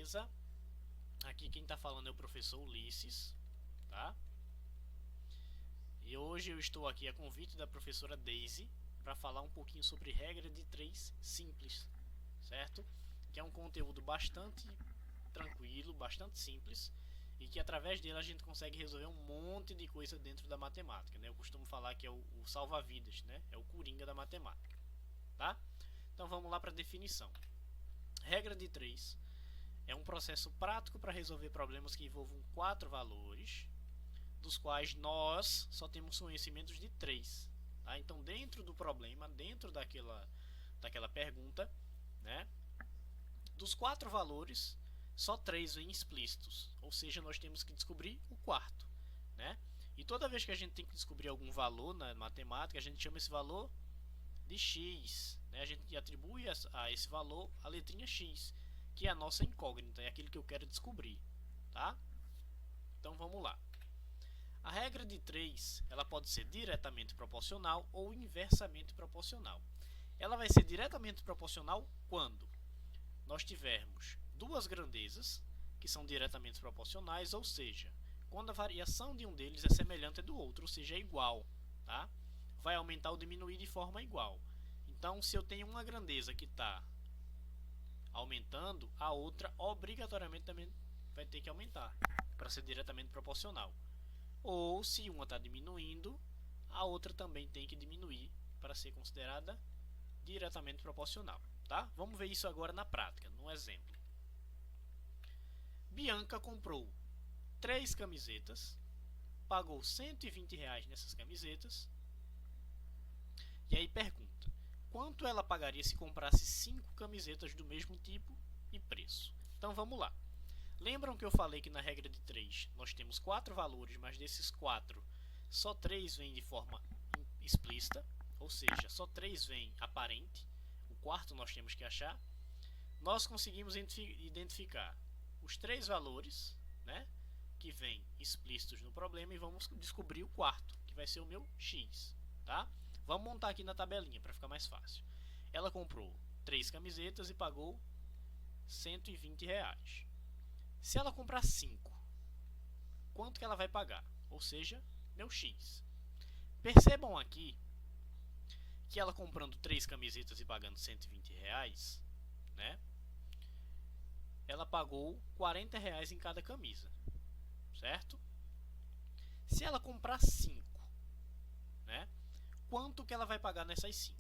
beleza? Aqui quem está falando é o professor Ulisses, tá? E hoje eu estou aqui a convite da professora Daisy para falar um pouquinho sobre regra de 3 simples, certo? Que é um conteúdo bastante tranquilo, bastante simples e que através dele a gente consegue resolver um monte de coisa dentro da matemática, né? Eu costumo falar que é o salva-vidas, né? É o coringa da matemática, tá? Então vamos lá para a definição. Regra de 3 é um processo prático para resolver problemas que envolvam 4 valores, dos quais nós só temos conhecimentos de 3. Tá? Então, dentro do problema, dentro daquela pergunta, né, dos 4 valores, só 3 vêm explícitos. Ou seja, nós temos que descobrir o quarto. Né? E toda vez que a gente tem que descobrir algum valor na matemática, a gente chama esse valor de x. Né? A gente atribui a esse valor a letrinha x, que é a nossa incógnita, é aquilo que eu quero descobrir. Tá? Então vamos lá. A regra de 3 ela pode ser diretamente proporcional ou inversamente proporcional. Ela vai ser diretamente proporcional quando nós tivermos duas grandezas que são diretamente proporcionais, ou seja, quando a variação de um deles é semelhante à do outro, ou seja, é igual. Tá? Vai aumentar ou diminuir de forma igual. Então, se eu tenho uma grandeza que está aumentando, a outra obrigatoriamente também vai ter que aumentar para ser diretamente proporcional. Ou se uma está diminuindo, a outra também tem que diminuir para ser considerada diretamente proporcional. Tá? Vamos ver isso agora na prática, num exemplo. Bianca comprou 3 camisetas, pagou R$ 120 nessas camisetas, e aí pergunta, quanto ela pagaria se comprasse 5 camisetas do mesmo tipo e preço? Então vamos lá. Lembram que eu falei que na regra de 3 nós temos 4 valores, mas desses 4 só 3 vêm de forma explícita, ou seja, só 3 vêm aparente, o quarto nós temos que achar. Nós conseguimos identificar os 3 valores, né, que vêm explícitos no problema, e vamos descobrir o quarto, que vai ser o meu x. Tá? Vamos montar aqui na tabelinha para ficar mais fácil. Ela comprou 3 camisetas e pagou R$ 120. Se ela comprar 5, quanto que ela vai pagar? Ou seja, meu x. Percebam aqui que ela comprando 3 camisetas e pagando R$ 120, né, ela pagou R$ 40 em cada camisa, certo? Se ela comprar 5, né, quanto que ela vai pagar nessas 5?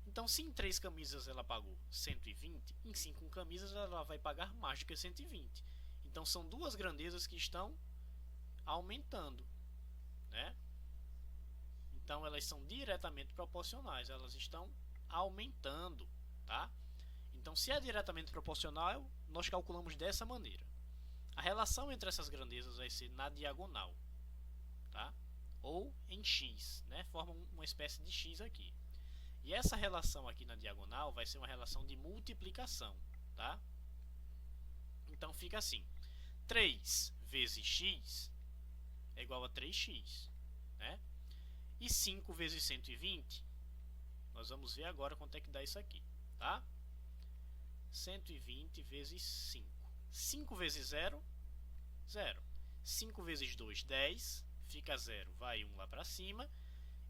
Então, se em 3 camisas ela pagou 120, em 5 camisas ela vai pagar mais do que 120. Então, são duas grandezas que estão aumentando, né? Então, elas são diretamente proporcionais, elas estão aumentando, tá? Então, se é diretamente proporcional, nós calculamos dessa maneira. A relação entre essas grandezas vai ser na diagonal, tá? Ou em x, né? Forma uma espécie de x aqui. E essa relação aqui na diagonal vai ser uma relação de multiplicação, tá? Então fica assim, 3 vezes x é igual a 3x, né? E 5 vezes 120, nós vamos ver agora quanto é que dá isso aqui, tá? 120 vezes 5. 5 vezes 0, 0. 5 vezes 2, 10. Fica 0, vai 1 lá para cima.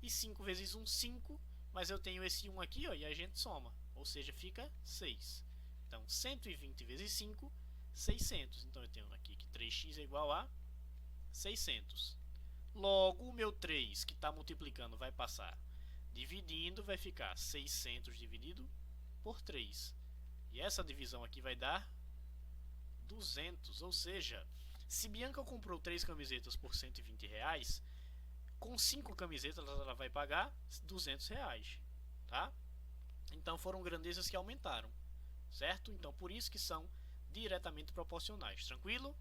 E 5 vezes 1, 5. Mas eu tenho esse 1 aqui, ó, e a gente soma. Ou seja, fica 6. Então, 120 vezes 5, 600. Então, eu tenho aqui que 3x é igual a 600. Logo, o meu 3, que está multiplicando, vai passar dividindo, vai ficar 600 dividido por 3. E essa divisão aqui vai dar 200. Ou seja, se Bianca comprou 3 camisetas por R$ 120, com 5 camisetas ela vai pagar R$ 200. Tá? Então foram grandezas que aumentaram. Certo? Então por isso que são diretamente proporcionais. Tranquilo?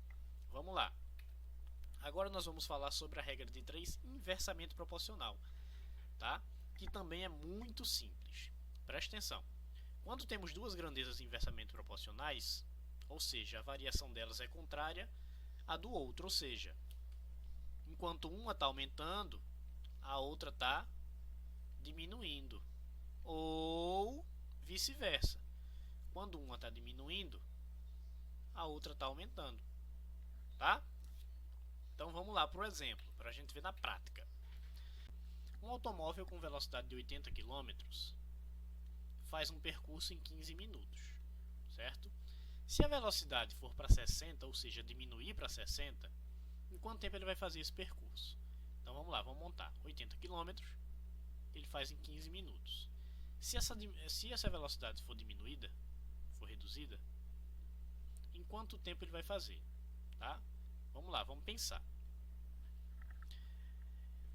Vamos lá. Agora nós vamos falar sobre a regra de 3 inversamente proporcional. Tá? Que também é muito simples. Preste atenção. Quando temos duas grandezas inversamente proporcionais, ou seja, a variação delas é contrária à do outro, ou seja, enquanto uma está aumentando, a outra está diminuindo, ou vice-versa. Quando uma está diminuindo, a outra está aumentando, tá? Então vamos lá para o exemplo, para a gente ver na prática. Um automóvel com velocidade de 80 km faz um percurso em 15 minutos, certo? Se a velocidade for para 60, ou seja, diminuir para 60, em quanto tempo ele vai fazer esse percurso? Então vamos lá, vamos montar 80 km, ele faz em 15 minutos. Se essa velocidade for diminuída, for reduzida, em quanto tempo ele vai fazer? Tá? Vamos lá, vamos pensar.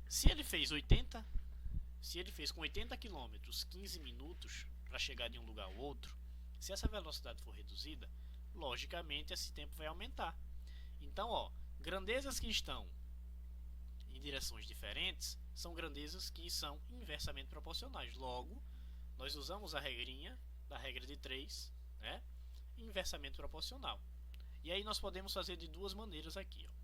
Se ele fez com 80 km 15 minutos para chegar de um lugar ao outro, se essa velocidade for reduzida, logicamente esse tempo vai aumentar. Então, ó, grandezas que estão em direções diferentes são grandezas que são inversamente proporcionais. Logo, nós usamos a regrinha da regra de 3, né? Inversamente proporcional. E aí nós podemos fazer de duas maneiras aqui, ó.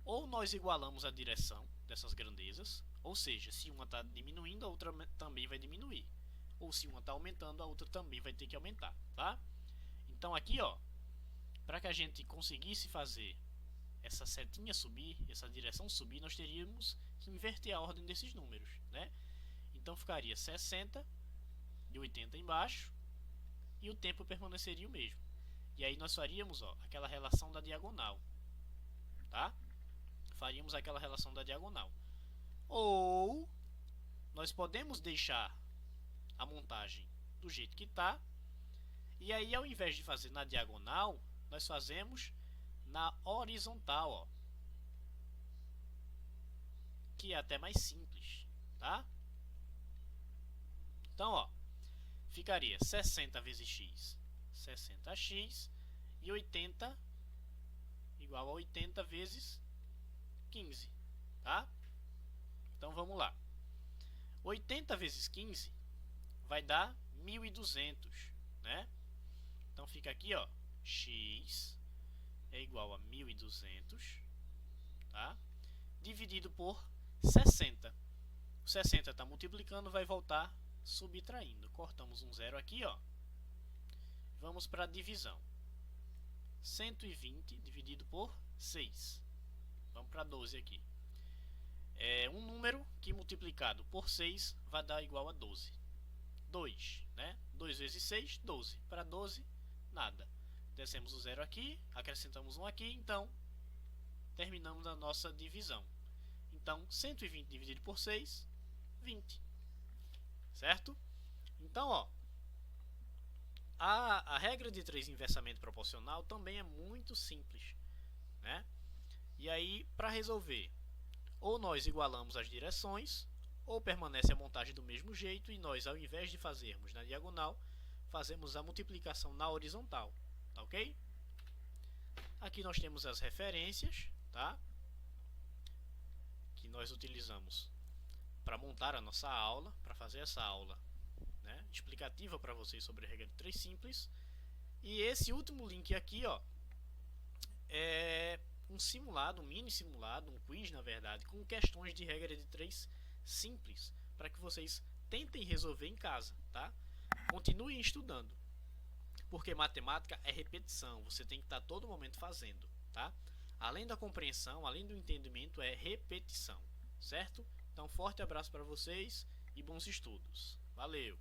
Ou nós igualamos a direção dessas grandezas, ou seja, se uma está diminuindo, a outra também vai diminuir. Ou se uma está aumentando, a outra também vai ter que aumentar, tá? Então aqui, ó, para que a gente conseguisse fazer essa setinha subir, essa direção subir, nós teríamos que inverter a ordem desses números, né? Então ficaria 60 e 80 embaixo e o tempo permaneceria o mesmo. E aí nós faríamos, ó, aquela relação da diagonal, tá? Faríamos aquela relação da diagonal. Ou nós podemos deixar a montagem do jeito que está, e aí ao invés de fazer na diagonal, nós fazemos na horizontal, ó, que é até mais simples, tá? Então, ó, ficaria 60 vezes x, 60x, e 80 igual a 80 vezes 15, tá? Então vamos lá. 80 vezes 15 vai dar 1.200, né? Então fica aqui, ó, x é igual a 1.200, tá? Dividido por 60. O 60 está multiplicando, vai voltar subtraindo. Cortamos um zero aqui, ó. Vamos para a divisão. 120 dividido por 6. Vamos para 12 aqui. É um número que multiplicado por 6 vai dar igual a 12. 2, né? 2 vezes 6, 12. Para 12, nada. Descemos o zero aqui, acrescentamos um aqui, então terminamos a nossa divisão. Então, 120 dividido por 6, 20. Certo? Então, ó, a regra de 3 inversamente proporcional também é muito simples, né? E aí, para resolver, ou nós igualamos as direções, ou permanece a montagem do mesmo jeito e nós, ao invés de fazermos na diagonal, fazemos a multiplicação na horizontal, tá ok? Aqui nós temos as referências, tá? Que nós utilizamos para montar a nossa aula, para fazer essa aula, né, explicativa para vocês sobre a regra de 3 simples. E esse último link aqui, ó, é um simulado, um mini simulado, um quiz na verdade, com questões de regra de 3 simples, para que vocês tentem resolver em casa, tá? Continuem estudando, porque matemática é repetição, você tem que estar todo momento fazendo, tá? Além da compreensão, além do entendimento, é repetição, certo? Então, forte abraço para vocês e bons estudos. Valeu!